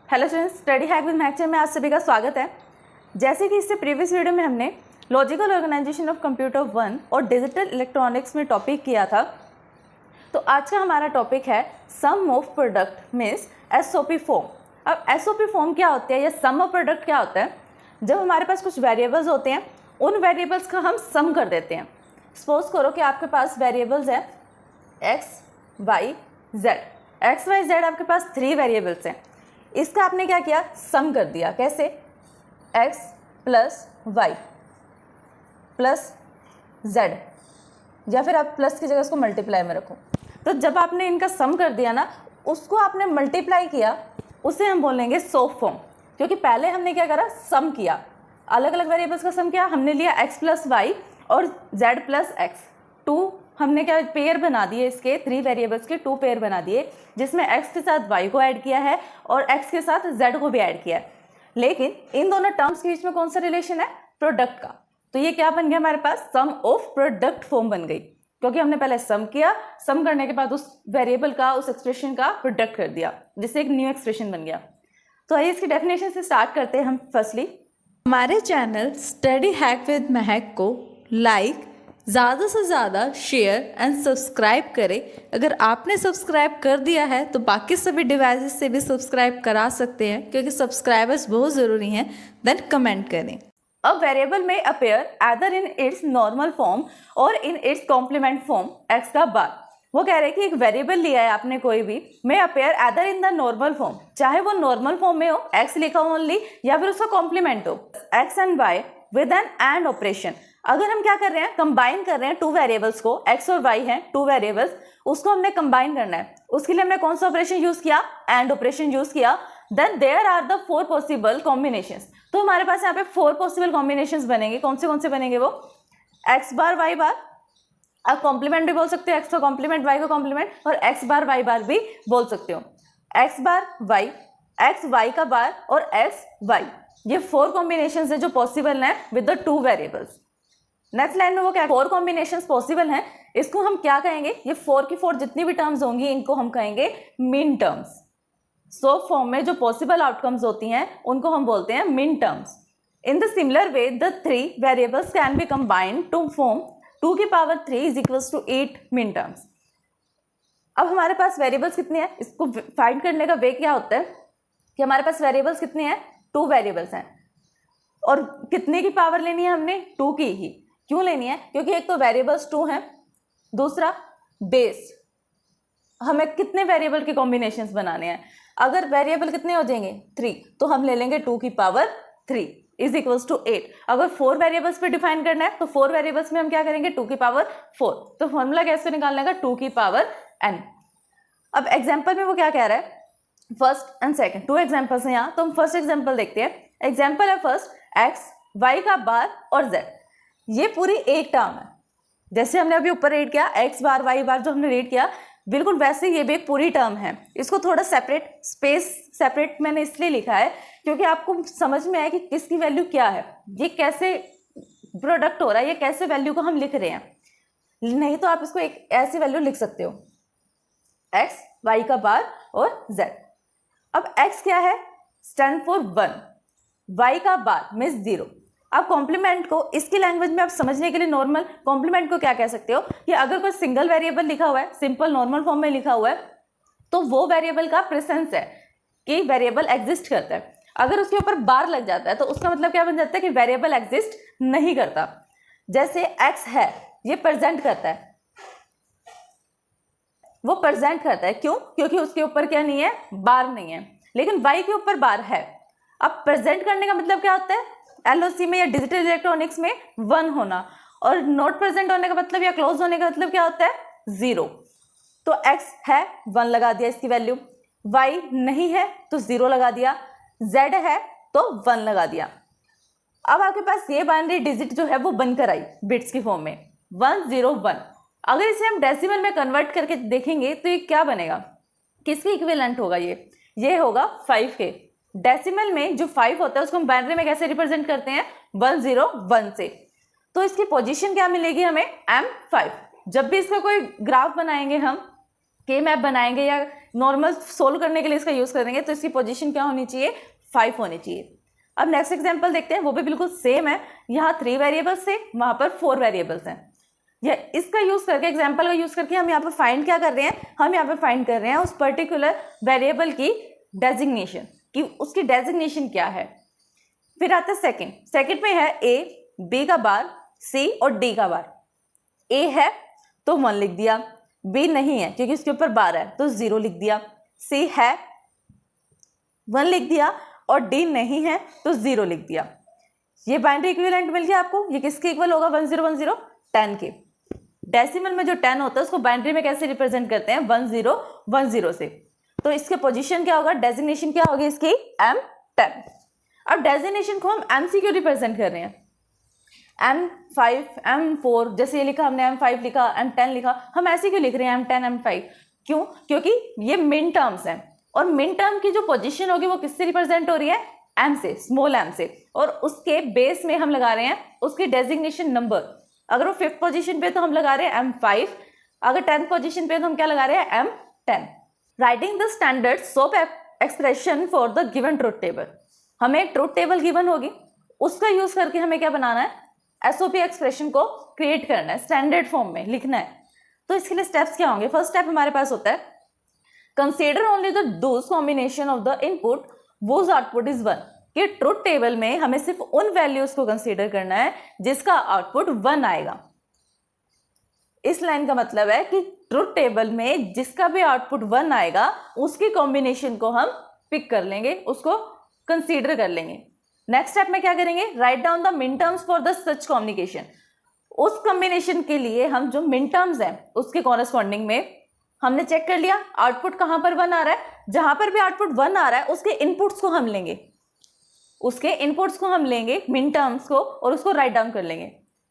Hello students, study hack with maths में आप सभी का स्वागत है। जैसे कि इससे प्रीवियस वीडियो में हमने लॉजिकल ऑर्गेनाइजेशन ऑफ कंप्यूटर 1 और डिजिटल इलेक्ट्रॉनिक्स में टॉपिक किया था, तो आज का हमारा टॉपिक है sum of product means SOP form. अब एसओपी फॉर्म क्या होता है या सम ऑफ प्रोडक्ट क्या होता है? जब हमारे पास कुछ वेरिएबल्स होते हैं, उन वेरिएबल्स का हम सम कर देते हैं। सपोज करो कि आपके पास वेरिएबल्स है x y z. X y z आपके पास 3 वेरिएबल्स हैं। इसका आपने क्या किया? सम कर दिया। कैसे? x plus y plus z, या फिर आप प्लस की जगह उसको मल्टीप्लाई में रखो। तो जब आपने इनका सम कर दिया ना, उसको आपने मल्टीप्लाई किया, उसे हम बोलेंगे सोप फॉर्म। क्योंकि पहले हमने क्या करा? सम किया, अलग अलग वेरिएबल्स का सम किया। हमने लिया x प्लस वाई और z प्लस एक्स। 2 हमने क्या पेयर बना दिए, इसके 3 वेरिएबल्स के 2 पेयर बना दिए, जिसमें x के साथ y को ऐड किया है और x के साथ z को भी ऐड किया है। लेकिन इन दोनों टर्म्स के बीच में कौन सा रिलेशन है? प्रोडक्ट का। तो ये क्या बन गया हमारे पास? सम ऑफ प्रोडक्ट फॉर्म बन गई, क्योंकि हमने पहले सम किया, सम करने के बाद उस वेरिएबल का, उस एक्सप्रेशन का प्रोडक्ट कर दिया, जिससे एक न्यू एक्सप्रेशन बन गया। तो आइए इसकी डेफिनेशन से स्टार्ट करते हैं हम। फर्स्टली हमारे चैनल स्टडी हैक विद महक को लाइक, ज़्यादा से ज़्यादा शेयर एंड सब्सक्राइब करें। अगर आपने सब्सक्राइब कर दिया है तो बाकी सभी डिवाइसेस से भी सब्सक्राइब करा सकते हैं, क्योंकि सब्सक्राइबर्स बहुत ज़रूरी हैं। देन कमेंट करें। A variable may appear either in its normal form or in its complement form x का बार। वो कह रहे हैं कि एक वेरिएबल लिया है आपने कोई भी, may appear either in the normal form, चाहे वो नॉर्मल फॉर्म में हो, x लिखा हो ओनली, या फिर उसका कॉम्प्लीमेंट हो, x and y with an and operation. अगर हम क्या कर रहे हैं? कंबाइन कर रहे हैं 2 वेरिएबल्स को, x और y हैं 2 वेरिएबल्स, उसको हमने कंबाइन करना है। उसके लिए हमने कौन सा ऑपरेशन यूज किया? एंड ऑपरेशन यूज किया। Then there are the 4 possible combinations. तो हमारे पास यहाँ पे 4 पॉसिबल कॉम्बिनेशंस बनेंगे। कौन से बनेंगे वो? x बार y बार, आप कॉम्प्लीमेंट भी बोल सकते हो, x का कॉम्प्लीमेंट y का कॉम्प्लीमेंट, और x बार y बार भी बोल सकते हो। x बार y, x y का बार और x y, ये 4 कॉम्बिनेशंस है जो पॉसिबल हैं with the 2 variables. Next line में वो क्या 4 कॉम्बिनेशंस पॉसिबल हैं, इसको हम क्या कहेंगे? ये 4 की 4 जितनी भी टर्म्स होंगी, इनको हम कहेंगे मीन टर्म्स। सो फॉर्म में जो पॉसिबल आउटकम्स होती हैं, उनको हम बोलते हैं min terms. In the similar way the 3 variables can be combined to form 2 की power 3 is equals to 8 min terms. अब हमारे पास वेरिएबल्स कितने हैं, इसको फाइंड करने का वे क्या होता है कि हमारे पास वेरिएबल्स कितने हैं? 2 वेरिएबल्स हैं, और कितने की पावर लेनी है हमने? 2 की ही। क्यों लेनी है? क्योंकि एक तो वेरिएबल्स 2 हैं, दूसरा बेस, हमें कितने वेरिएबल के कॉम्बिनेशंस बनाने हैं। अगर वेरिएबल कितने हो जाएंगे? 3, तो हम ले लेंगे 2 की पावर 3 इज इक्वल्स टू 8। अगर 4 वेरिएबल्स पे डिफाइन करना है, तो 4 वेरिएबल्स में हम क्या करेंगे? 2 की पावर 4। तो फॉर्मूला कैसे निकालने का? 2 की पावर n। अब एग्जाम्पल में वो क्या कह रहा है? फर्स्ट एंड सेकेंड 2 एग्जाम्पल्स हैं यहाँ, तो हम फर्स्ट एग्जाम्पल देखते हैं। एग्जाम्पल है फर्स्ट x y का बार और z। ये पूरी एक टर्म है, जैसे हमने अभी ऊपर रीड किया x बार y बार, जो हमने रीड किया, बिल्कुल वैसे ये भी एक पूरी टर्म है। इसको थोड़ा सेपरेट, स्पेस सेपरेट मैंने इसलिए लिखा है क्योंकि आपको समझ में आए कि किसकी वैल्यू क्या है, ये कैसे प्रोडक्ट हो रहा है, ये कैसे वैल्यू को हम लिख रहे हैं। नहीं तो आप इसको एक ऐसी वैल्यू लिख सकते हो, x y का बार और z। अब x क्या है? स्टैंड फॉर 1, y का बार मीन्स 0। अब कॉम्प्लीमेंट को इसकी लैंग्वेज में आप समझने के लिए नॉर्मल कॉम्प्लीमेंट को क्या कह सकते हो कि अगर कोई सिंगल वेरिएबल लिखा हुआ है, सिंपल नॉर्मल फॉर्म में लिखा हुआ है, तो वो वेरिएबल का प्रेजेंस है कि वेरिएबल एग्जिस्ट करता है। अगर उसके ऊपर बार लग जाता है तो उसका मतलब क्या बन जाता है कि वेरिएबल एग्जिस्ट नहीं करता। जैसे x है, ये प्रेजेंट करता है, वो प्रेजेंट करता है। क्यों? क्योंकि उसके ऊपर क्या नहीं है? बार नहीं है। लेकिन y के ऊपर बार है। अब प्रेजेंट करने का मतलब क्या होता है? एलओसी में या डिजिटल इलेक्ट्रॉनिक्स में 1 होना, और नॉट प्रेजेंट होने का मतलब या क्लोज होने का मतलब क्या होता है? 0। तो x है, 1 लगा दिया इसकी वैल्यू, y नहीं है तो 0 लगा दिया, z है तो 1 लगा दिया। अब आपके पास ये बाइनरी डिजिट जो है वो बनकर आई बिट्स की फॉर्म में 1 0 1। अगर इसे हम डेसिमल में कन्वर्ट करके देखेंगे तो ये क्या बनेगा? किसके इक्विवेलेंट होगा? ये होगा 5 के। डेसिमल में जो 5 होता है उसको हम बाइनरी में कैसे रिप्रेजेंट करते हैं? 1 0 1 से। तो इसकी पोजीशन क्या मिलेगी हमें? M5। जब भी इसका कोई ग्राफ बनाएंगे हम, के मैप बनाएंगे या नॉर्मल सोल्व करने के लिए इसका यूज़ करेंगे तो इसकी पोजीशन क्या होनी चाहिए, 5 होनी चाहिए। अब नेक्स्ट एग्जांपल देखते हैं, वो भी बिल्कुल सेम है। यहाँ 3 वेरिएबल्स थे, वहाँ पर 4 वेरिएबल्स हैं। या इसका यूज़ करके, एग्जाम्पल का यूज़ करके हम यहाँ पर फाइंड क्या कर रहे हैं, हम यहाँ पर फाइंड कर रहे हैं उस पर्टिकुलर वेरिएबल की डेजिग्नेशन, कि उसकी डेजिग्नेशन क्या है। फिर आता है सेकंड में है ए, बी का बार, सी और डी का बार। ए है तो 1 लिख दिया, बी नहीं है क्योंकि उसके ऊपर बार है तो 0 लिख दिया, सी है 1 लिख दिया और डी नहीं है तो 0 लिख दिया। ये बाइनरी इक्विवेलेंट मिल गया आपको। ये किसके इक्वल होगा, 1010 10 के। डेसिमल में जो 10 होता है उसको बाइनरी में कैसे रिप्रेजेंट करते हैं, 1010 से। तो इसके पोजीशन क्या होगा, डेजिग्नेशन क्या होगी इसकी, M10। अब डेजिग्नेशन को हम M से क्यों रिप्रेजेंट कर रहे हैं, M5 M4, जैसे ये लिखा हमने M5 लिखा, M10 लिखा, हम ऐसे क्यों लिख रहे हैं M10 M5, क्यों, क्योंकि ये मिन टर्म्स हैं और मिन टर्म की जो पोजीशन होगी वो किससे रिप्रेजेंट हो रही है, M से, स्मॉल m से, और उसके बेस में हम लगा रहे हैं उसकी डेजिग्नेशन नंबर। अगर वो 5th पोजीशन पे तो हम लगा रहे हैं M5, अगर 10th पोजीशन पे तो हम क्या लगा रहे हैं, M10। Writing the standard soap expression for the given truth table. हमें एक ट्रुथ टेबल गिवन होगी, उसका यूज करके हमें क्या बनाना है, एसओपी एक्सप्रेशन को क्रिएट करना है, स्टैंडर्ड फॉर्म में लिखना है। तो इसके लिए स्टेप्स क्या होंगे, फर्स्ट स्टेप हमारे पास होता है consider only the those combination of the input whose output is 1। कि ट्रुथ टेबल में हमें सिर्फ उन वैल्यूज को कंसीडर करना है जिसका आउटपुट 1 आएगा। इस लाइन का मतलब है कि ट्रुथ टेबल में जिसका भी आउटपुट 1 आएगा उसकी कॉम्बिनेशन को हम पिक कर लेंगे, उसको कंसीडर कर लेंगे। नेक्स्ट स्टेप में क्या करेंगे, राइट डाउन द मिन terms for the such combination. उस कॉम्बिनेशन के लिए हम जो मिन टर्म्स हैं उसके कॉरेस्पॉन्डिंग में हमने चेक कर लिया आउटपुट कहां पर 1 आ रहा है, जहां पर भी आउटपुट 1 आ रहा है उसके इनपुट्स को हम लेंगे, उसके इनपुट्स को हम लेंगे मिन टर्म्स को और उसको राइट डाउन कर लेंगे।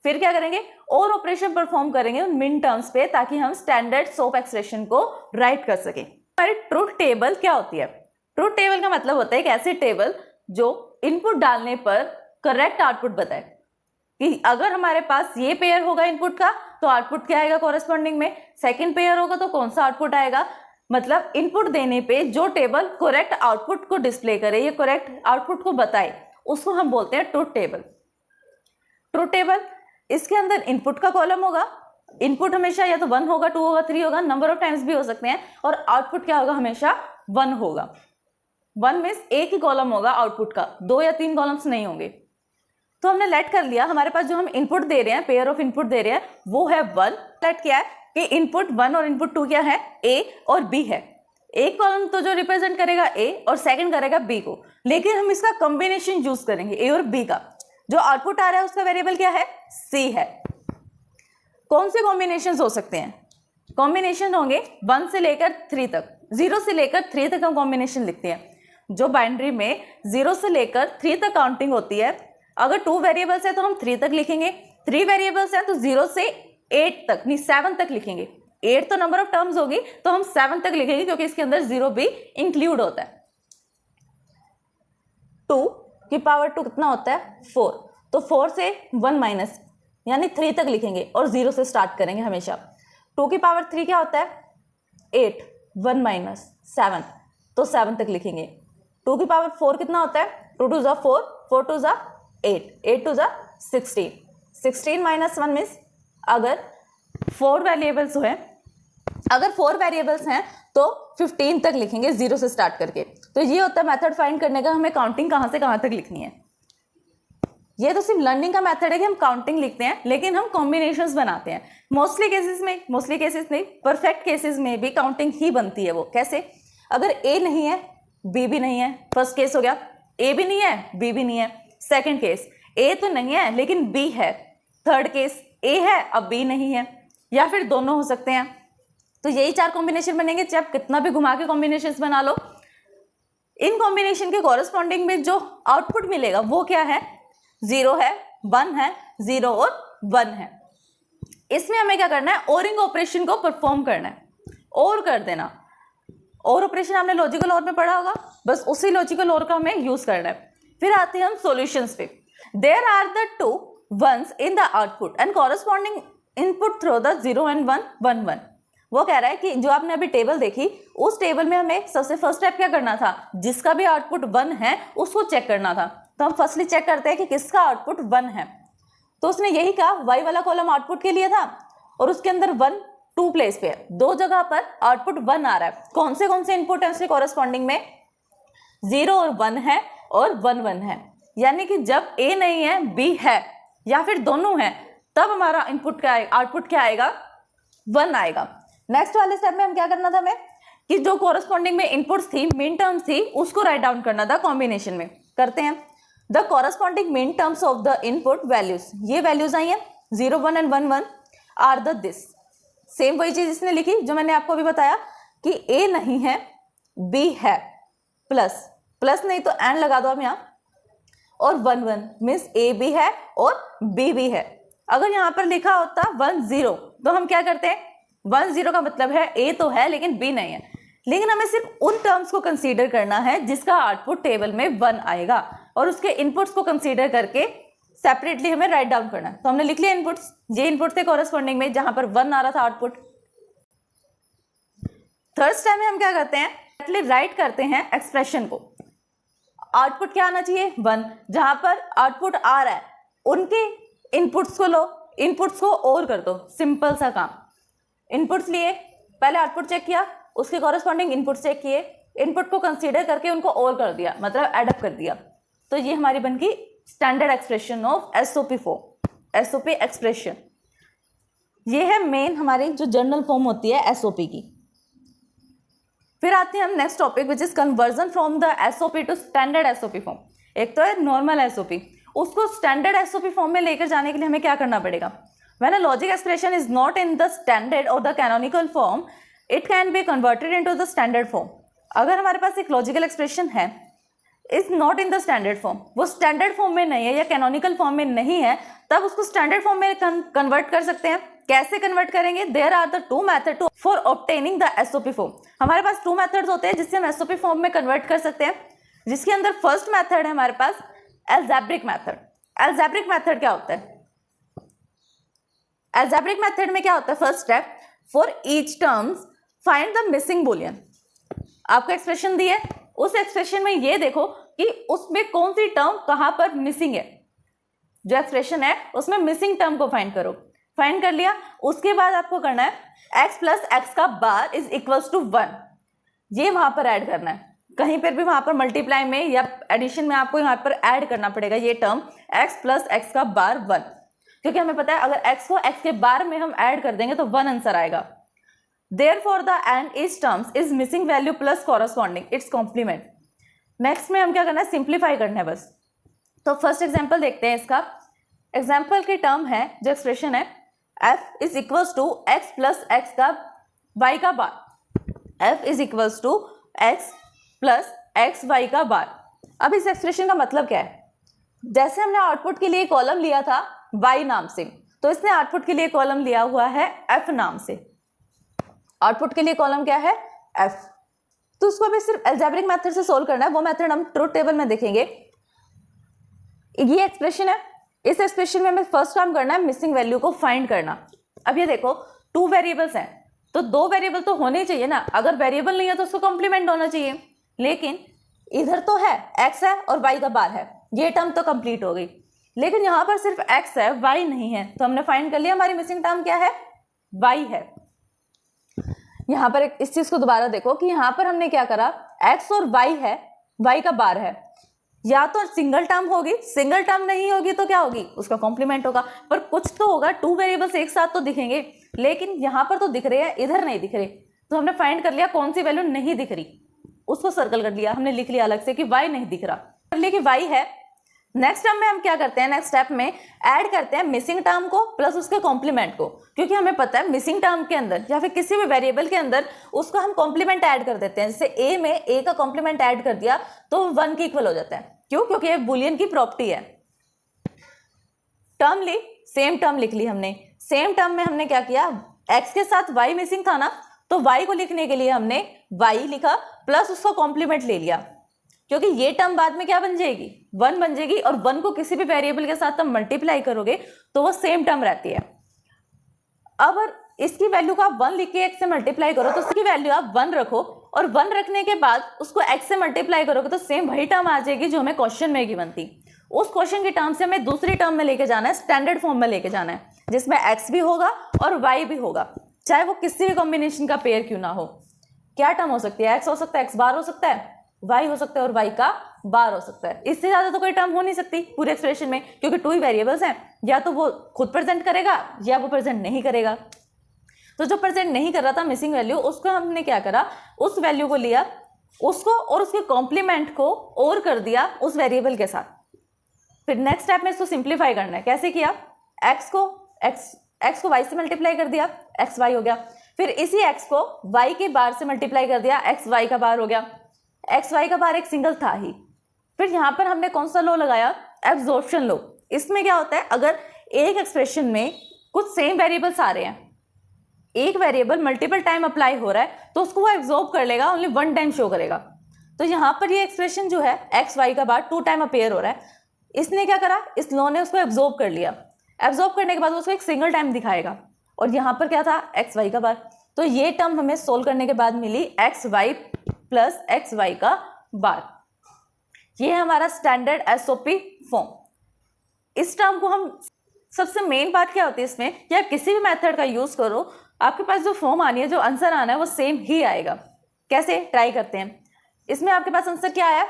फिर क्या करेंगे, और ऑपरेशन परफॉर्म करेंगे उन मिन टर्म्स पे ताकि हम स्टैंडर्ड सोप एक्सप्रेशन को राइट कर सकें। हमारी ट्रुथ टेबल क्या होती है, ट्रुथ टेबल का मतलब होता है एक ऐसी टेबल जो इनपुट डालने पर करेक्ट आउटपुट बताए कि अगर हमारे पास ये पेयर होगा इनपुट का तो आउटपुट क्या आएगा कॉरेस्पॉन्डिंग में, सेकंड पेयर होगा तो कौन सा आउटपुट आएगा। मतलब इनपुट देने पे जो टेबल करेक्ट आउटपुट को डिस्प्ले करे, ये करेक्ट आउटपुट को बताए, उसको हम बोलते हैं ट्रुथ टेबल। ट्रुथ टेबल इसके अंदर इनपुट का कॉलम होगा, इनपुट हमेशा या तो 1 होगा, 2 होगा, 3 होगा, नंबर ऑफ टाइम्स भी हो सकते हैं, और आउटपुट क्या होगा, हमेशा 1 होगा। 1 मीन्स एक ही कॉलम होगा आउटपुट का, 2 या 3 कॉलम्स नहीं होंगे। तो हमने लेट कर लिया हमारे पास जो हम इनपुट दे रहे हैं, पेयर ऑफ इनपुट दे रहे हैं वो है 1। लेट क्या है कि इनपुट 1 और इनपुट 2 क्या है, A और B है। एक कॉलम तो जो रिप्रेजेंट करेगा A और सेकंड करेगा B को, लेकिन हम इसका कॉम्बिनेशन यूज करेंगे A और B का। जो आउटपुट आ रहा है उसका वेरिएबल क्या है, C है। कौन से कॉम्बिनेशन हो सकते हैं, कॉम्बिनेशन होंगे 1 से लेकर 3 तक, 0 से लेकर 3 तक हम कॉम्बिनेशन लिखते हैं। जो बाइनरी में 0 से लेकर 3 तक काउंटिंग होती है, अगर 2 वेरिएबल्स है तो हम 3 तक लिखेंगे, 3 वेरिएबल्स हैं तो 0 से 8 तक नहीं 7 तक लिखेंगे। 8 तो नंबर ऑफ टर्म्स होगी तो हम 7 तक लिखेंगे क्योंकि इसके अंदर 0 भी इंक्लूड होता है। 2 की पावर 2 कितना होता है, 4, तो 4 से 1 माइनस यानी 3 तक लिखेंगे और 0 से स्टार्ट करेंगे हमेशा। 2 की पावर 3 क्या होता है, 8, 1 माइनस 7, तो 7 तक लिखेंगे। 2 की पावर 4 कितना होता है, 2 टू ज़ा 4, 4 टू ज़ा 8, 8 टू ज़ा 16, 16 माइनस 1 मीन्स अगर 4 वेरिएबल्स हैं, अगर 4 वेरिएबल्स हैं तो 15 तक लिखेंगे 0 से स्टार्ट करके। तो ये होता है मेथड फाइंड करने का, हमें काउंटिंग कहाँ से कहाँ तक लिखनी है। ये तो सिर्फ लर्निंग का मेथड है कि हम काउंटिंग लिखते हैं, लेकिन हम कॉम्बिनेशंस बनाते हैं। मोस्टली केसेस में परफेक्ट केसेस में भी काउंटिंग ही बनती है। वो कैसे, अगर ए नहीं है बी भी नहीं है, फर्स्ट केस हो गया, ए भी नहीं है बी भी नहीं है। सेकंड केस, ए तो नहीं है लेकिन बी है। थर्ड केस, ए है अब बी नहीं है, या फिर दोनों हो सकते हैं। तो यही 4 कॉम्बिनेशन बनेंगे, चाहे आप कितना भी घुमा के कॉम्बिनेशंस बना लो। इन कॉम्बिनेशन के कॉरेस्पॉन्डिंग में जो आउटपुट मिलेगा वो क्या है, 0 है, 1 है, 0 और 1 है। इसमें हमें क्या करना है, ओरिंग ऑपरेशन को परफॉर्म करना है, और कर देना। और ऑपरेशन आपने लॉजिकल और में पढ़ा होगा, बस उसी लॉजिकल और का हमें यूज करना है। फिर आते हैं हम सॉल्यूशंस पे। There are the 2 1s in the output and corresponding input through the 0 and 1 1 1। वो कह रहा है कि जो आपने अभी टेबल देखी, उस टेबल में हमें सबसे फर्स्ट स्टेप क्या करना था, जिसका भी आउटपुट 1 है उसको चेक करना था। तो हम फर्स्टली चेक करते हैं कि किसका आउटपुट 1 है। तो उसने यही कहा, y वाला कॉलम आउटपुट के लिए था और उसके अंदर 1 2 प्लेस पे है, 2 जगह पर आउटपुट 1 आ रहा है। कौन से इनपुट है उसके कॉरेस्पॉन्डिंग में, 0 और 1 है और 1 1 है। यानी कि जब a नहीं है b है या फिर दोनों है, तब हमारा इनपुट क्या आएगा, आउटपुट क्या आएगा, 1 आएगा। नेक्स्ट वाले स्टेप में हम क्या करना था हमें, कि जो कॉरेस्पॉन्डिंग में इनपुट्स थी, मिन टर्म्स थी, उसको राइट डाउन करना था कॉम्बिनेशन में। करते हैं। The corresponding min terms of the input values, ये वैल्यूज आई हैं 0 1 and 1 1 are the this. Same वही चीज इसने लिखी जो मैंने आपको अभी बताया कि a नहीं है b है, प्लस नहीं तो एंड लगा दो आप यहाँ, और 1 1 मीन्स a भी है और b भी है। अगर यहाँ पर लिखा होता 1 0 तो हम क्या करते हैं, 1 0 का मतलब है a तो है लेकिन b नहीं है। लेकिन हमें सिर्फ उन टर्म्स को कंसीडर करना है जिसका आउटपुट टेबल में 1 आएगा, और उसके इनपुट्स को कंसीडर करके सेपरेटली हमें राइट डाउन करना है। तो हमने लिख लिया इनपुट्स, ये इनपुट थे कॉरेस्पॉन्डिंग में जहां पर 1 आ रहा था आउटपुट। थर्ड स्टेप में हम क्या करते हैं, राइट करते हैं एक्सप्रेशन को। आउटपुट क्या आना चाहिए, 1। जहां पर आउटपुट आ रहा है उनके इनपुट्स को लो, इनपुट्स को और कर दो, सिंपल सा काम। इनपुट्स लिए, पहले आउटपुट चेक किया, उसके कॉरेस्पॉन्डिंग इनपुट चेक किए, इनपुट को कंसीडर करके उनको और कर दिया, मतलब एडअप कर दिया। तो ये हमारी बन गई standard expression of SOP form, SOP expression. ये है मेन हमारी जो जनरल फॉर्म होती है एसओपी की। फिर आते हैं हम next topic which is conversion from the SOP to standard SOP form. एक तो है नॉर्मल एसओपी, उसको स्टैंडर्ड एसओपी फॉर्म में लेकर जाने के लिए हमें क्या करना पड़ेगा। When a logic expression is not in the standard और the canonical form, it can be converted into the standard form. अगर हमारे पास एक लॉजिकल एक्सप्रेशन है, is not in the standard form, वो स्टैंडर्ड फॉर्म में नहीं है या कैनोनिकल फॉर्म में नहीं है, तब उसको स्टैंडर्ड फॉर्म में कन्वर्ट कर सकते हैं। कैसे कन्वर्ट करेंगे, there are the 2 method to for obtaining the SOP form. हमारे पास 2 मेथड्स होते हैं जिससे हम एसओपी फॉर्म में कन्वर्ट कर सकते हैं, जिसके अंदर फर्स्ट मेथड है हमारे पास एल्जेब्रिक मेथड। एल्जेब्रिक मेथड क्या होता है, एल्जेब्रिक मेथड में क्या होता है, first step, for each terms find the missing Boolean. आपको एक्सप्रेशन दी है, उस एक्सप्रेशन में ये देखो कि उसमें कौन सी टर्म कहां पर मिसिंग है। जो एक्सप्रेशन है उसमें मिसिंग टर्म को फाइंड करो। फाइंड कर लिया, उसके बाद आपको करना है x प्लस एक्स का बार इज इक्वल्स टू 1, ये वहां पर ऐड करना है। कहीं पर भी वहां पर मल्टीप्लाई में या एडिशन में आपको यहाँ पर ऐड करना पड़ेगा ये टर्म x प्लस एक्स का बार 1, क्योंकि हमें पता है अगर x को x के बार में हम ऐड कर देंगे तो 1 आंसर आएगा। Therefore the and each terms is missing value plus corresponding its complement। Next में हम क्या करना है, सिंप्लीफाई करना है बस। तो फर्स्ट एग्जांपल देखते हैं इसका। एग्जांपल की टर्म है, जो एक्सप्रेशन है f is equals to x plus x का y का bar, f is equals to x plus x Y का बार। अब इस एक्सप्रेशन का मतलब क्या है, जैसे हमने आउटपुट के लिए कॉलम लिया था y नाम से, तो इसने आउटपुट के लिए कॉलम लिया हुआ है f नाम से। आउटपुट के लिए कॉलम क्या है, f। तो उसको भी सिर्फ अलजेब्रिक मेथड से सोल्व करना है, वो मेथड हम ट्रुथ टेबल में देखेंगे। ये एक्सप्रेशन है, इस एक्सप्रेशन में हमें फर्स्ट काम करना है मिसिंग वैल्यू को फाइंड करना। अब ये देखो 2 वेरिएबल्स हैं, तो 2 वेरिएबल तो होने चाहिए ना। अगर वेरिएबल नहीं है तो उसको कॉम्प्लीमेंट होना चाहिए, लेकिन इधर तो है x है और y का बार है, ये टर्म तो कंप्लीट हो गई। लेकिन यहाँ पर सिर्फ x है, y नहीं है, तो हमने फाइंड कर लिया हमारी मिसिंग टर्म क्या है, y है। यहाँ पर इस चीज को दोबारा देखो कि यहाँ पर हमने क्या करा, x और y है, y का बार है, या तो सिंगल टर्म होगी, सिंगल टर्म नहीं होगी तो क्या होगी, उसका कॉम्प्लीमेंट होगा। पर कुछ तो होगा, 2 वेरिएबल्स एक साथ तो दिखेंगे, लेकिन यहाँ पर तो दिख रहे हैं, इधर नहीं दिख रहे। तो हमने फाइंड कर लिया कौन सी वैल्यू नहीं दिख रही, उसको सर्कल कर लिया, हमने लिख लिया अलग से कि y नहीं दिख रहा, कर लिया कि y है। नेक्स्ट टर्म में हम क्या करते हैं, नेक्स्ट स्टेप में ऐड करते हैं मिसिंग टर्म को प्लस उसके कॉम्प्लीमेंट को, क्योंकि हमें पता है मिसिंग टर्म के अंदर या फिर किसी भी वेरिएबल के अंदर उसको हम कॉम्प्लीमेंट ऐड कर देते हैं। जैसे a में a का कॉम्प्लीमेंट ऐड कर दिया तो 1 के इक्वल हो जाता है। क्यों, क्योंकि ये बुलियन की प्रॉपर्टी है। टर्म ली, सेम टर्म लिख ली हमने। सेम टर्म में हमने क्या किया, x के साथ y मिसिंग था ना, तो y को लिखने के लिए हमने y लिखा प्लस उसका कॉम्प्लीमेंट ले लिया, क्योंकि ये टर्म बाद में क्या बन जाएगी, 1 बन जाएगी, और 1 को किसी भी वेरिएबल के साथ हम मल्टीप्लाई करोगे तो वो सेम टर्म रहती है। अब इसकी वैल्यू को आप 1 लिख के x से मल्टीप्लाई करो तो उसकी वैल्यू आप 1 रखो, और 1 रखने के बाद उसको x से मल्टीप्लाई करोगे तो सेम वही टर्म आ जाएगी जो हमें क्वेश्चन में गिवन थी। उस क्वेश्चन की टर्म से हमें दूसरी टर्म में लेके जाना है, स्टैंडर्ड फॉर्म में लेके जाना है, जिसमें x भी होगा और y भी होगा, चाहे वो किसी भी कॉम्बिनेशन का पेयर क्यों ना हो। क्या टर्म हो सकती है? x हो सकता है, x बार हो सकता है, y हो सकता है और y का बार हो सकता है। इससे ज्यादा तो कोई टर्म हो नहीं सकती पूरे एक्सप्रेशन में, क्योंकि 2 ही वेरिएबल्स हैं, या तो वो खुद प्रेजेंट करेगा या वो प्रेजेंट नहीं करेगा। तो जो प्रेजेंट नहीं कर रहा था मिसिंग वैल्यू, उसको हमने क्या करा, उस वैल्यू को लिया, उसको और उसके कॉम्प्लीमेंट को और कर दिया उस वेरिएबल के साथ। फिर नेक्स्ट स्टेप में इसको सिंप्लीफाई करना है। कैसे किया? x को y से मल्टीप्लाई कर दिया, x y हो गया। फिर इसी x को y के बार से मल्टीप्लाई कर दिया, x y का बार हो गया। x y का बार एक सिंगल था ही। फिर यहाँ पर हमने कौन सा लॉ लगाया? Absorption law. इसमें क्या होता है, अगर एक एक्सप्रेशन में कुछ सेम वेरिएबल्स आ रहे हैं, एक वेरिएबल मल्टीपल टाइम अप्लाई हो रहा है, तो उसको वो एब्जॉर्ब कर लेगा, ओनली 1 टाइम शो करेगा। तो यहाँ पर ये एक्सप्रेशन जो है x y का बार 2 टाइम अपेयर हो रहा है, इसने क्या करा, इस लॉ ने उसको एब्जॉर्ब कर लिया। एब्जॉर्ब करने के बाद उसको एक सिंगल टाइम दिखाएगा, और यहाँ पर क्या था, एक्स वाई का बार। तो ये टर्म हमें सोल्व करने के बाद मिली X Y plus x Y का बार। ये है हमारा स्टैंडर्ड एसओपी फॉर्म। इस टर्म को हम, सबसे मेन बात क्या होती है इसमें कि आप किसी भी मेथड का यूज करो, आपके पास जो फॉर्म आनी है, जो आंसर आना है, वो सेम ही आएगा। कैसे? ट्राई करते हैं। इसमें आपके पास आंसर क्या आया,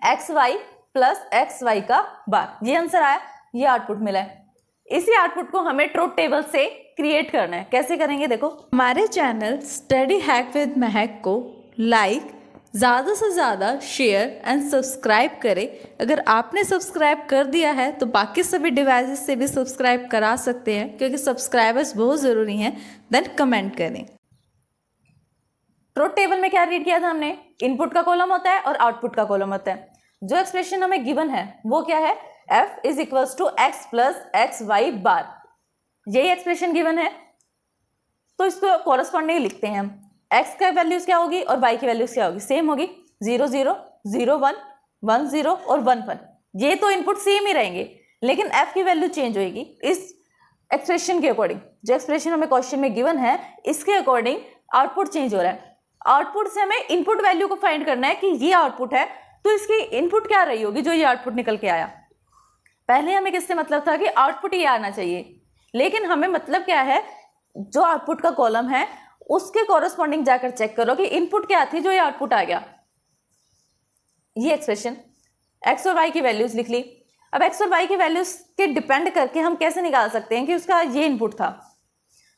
x Y plus x Y का बार, ये आंसर आया, ये आउटपुट मिला है। इसी आउटपुट को हमें ट्रुथ टेबल से क्रिएट करना है। कैसे करेंगे देखो। हमारे चैनल स्टडी हैक विद महक को लाइक, ज़्यादा से ज़्यादा शेयर एंड सब्सक्राइब करें। अगर आपने सब्सक्राइब कर दिया है तो बाकी सभी डिवाइसेस से भी सब्सक्राइब करा सकते हैं, क्योंकि सब्सक्राइबर्स बहुत ज़रूरी हैं। देन कमेंट करें। ट्रुथ टेबल में क्या रीड किया था हमने, इनपुट का कॉलम होता है और आउटपुट का कॉलम होता है। जो एक्सप्रेशन हमें गिवन है वो क्या है, f is equals to x plus x Y bar. यही एक्सप्रेशन गिवन है, तो इसको कॉरस्पॉन्डिंग लिखते हैं हम। x का वैल्यूज क्या होगी और y की वैल्यूज क्या होगी, सेम होगी, 0 0 0 1 1 0 और 1 1। ये तो इनपुट सेम ही रहेंगे, लेकिन f की वैल्यू चेंज होगी इस एक्सप्रेशन के अकॉर्डिंग। जो एक्सप्रेशन हमें क्वेश्चन में गिवन है, इसके अकॉर्डिंग आउटपुट चेंज हो रहा है। आउटपुट से हमें इनपुट वैल्यू को फाइंड करना है कि ये आउटपुट है, तो इसकी इनपुट क्या रही होगी जो ये आउटपुट निकल के आया। पहले हमें किससे मतलब था कि आउटपुट ये आना चाहिए, लेकिन हमें मतलब क्या है, जो आउटपुट का कॉलम है उसके कॉरस्पॉन्डिंग जाकर चेक करो कि इनपुट क्या थी जो ये आउटपुट आ गया। ये एक्सप्रेशन एक्स और वाई की वैल्यूज लिख ली। अब एक्स और वाई की वैल्यूज के डिपेंड करके हम कैसे निकाल सकते हैं कि उसका ये इनपुट था।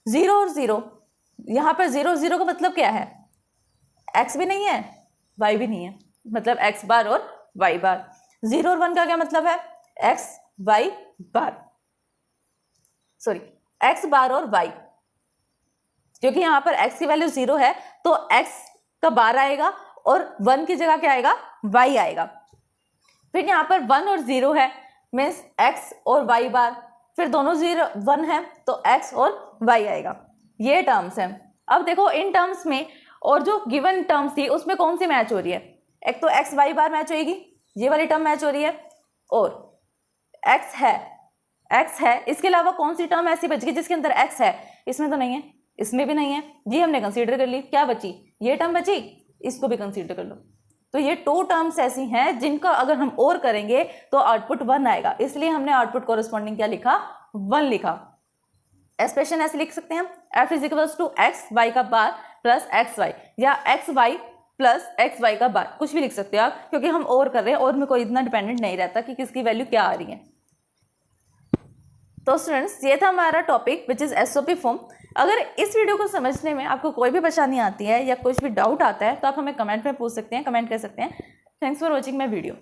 0 और 0, यहाँ पर 0 0 का मतलब क्या है, एक्स भी नहीं है वाई भी नहीं है, मतलब एक्स बार और वाई बार। 0 और 1 का क्या मतलब है, एक्स वाई बार, सॉरी एक्स बार और वाई। क्योंकि यहाँ पर x की वैल्यू 0 है तो x का बार आएगा और 1 की जगह क्या आएगा, y आएगा। फिर यहाँ पर 1 और 0 है, मीन्स x और y बार। फिर दोनों 0 1 है तो x और y आएगा। ये टर्म्स हैं। अब देखो इन टर्म्स में और जो गिवन टर्म्स थी उसमें कौन सी मैच हो रही है, एक तो x y बार मैच होएगी, ये वाली टर्म मैच हो रही है, और x है। इसके अलावा कौन सी टर्म ऐसी बच गई जिसके अंदर x है, इसमें तो नहीं है, इसमें भी नहीं है, ये हमने कंसीडर कर ली। क्या बची, ये टर्म बची, इसको भी कंसीडर कर लो। तो ये 2 टर्म्स ऐसी हैं जिनका अगर हम और करेंगे तो आउटपुट 1 आएगा, इसलिए हमने आउटपुट कॉरस्पॉन्डिंग क्या लिखा, 1 लिखा। एक्सप्रेशन ऐसे लिख सकते हैं, f is equals to x Y का बार प्लस एक्स वाई, या x Y plus x Y का बार, कुछ भी लिख सकते हो आप, क्योंकि हम और कर रहे हैं और में कोई इतना डिपेंडेंट नहीं रहता कि किसकी वैल्यू क्या आ रही है। तो स्टूडेंट्स, ये था हमारा topic which is SOP form. अगर इस वीडियो को समझने में आपको कोई भी परेशानी आती है या कुछ भी डाउट आता है तो आप हमें कमेंट में पूछ सकते हैं, कमेंट कर सकते हैं। Thanks for watching my video.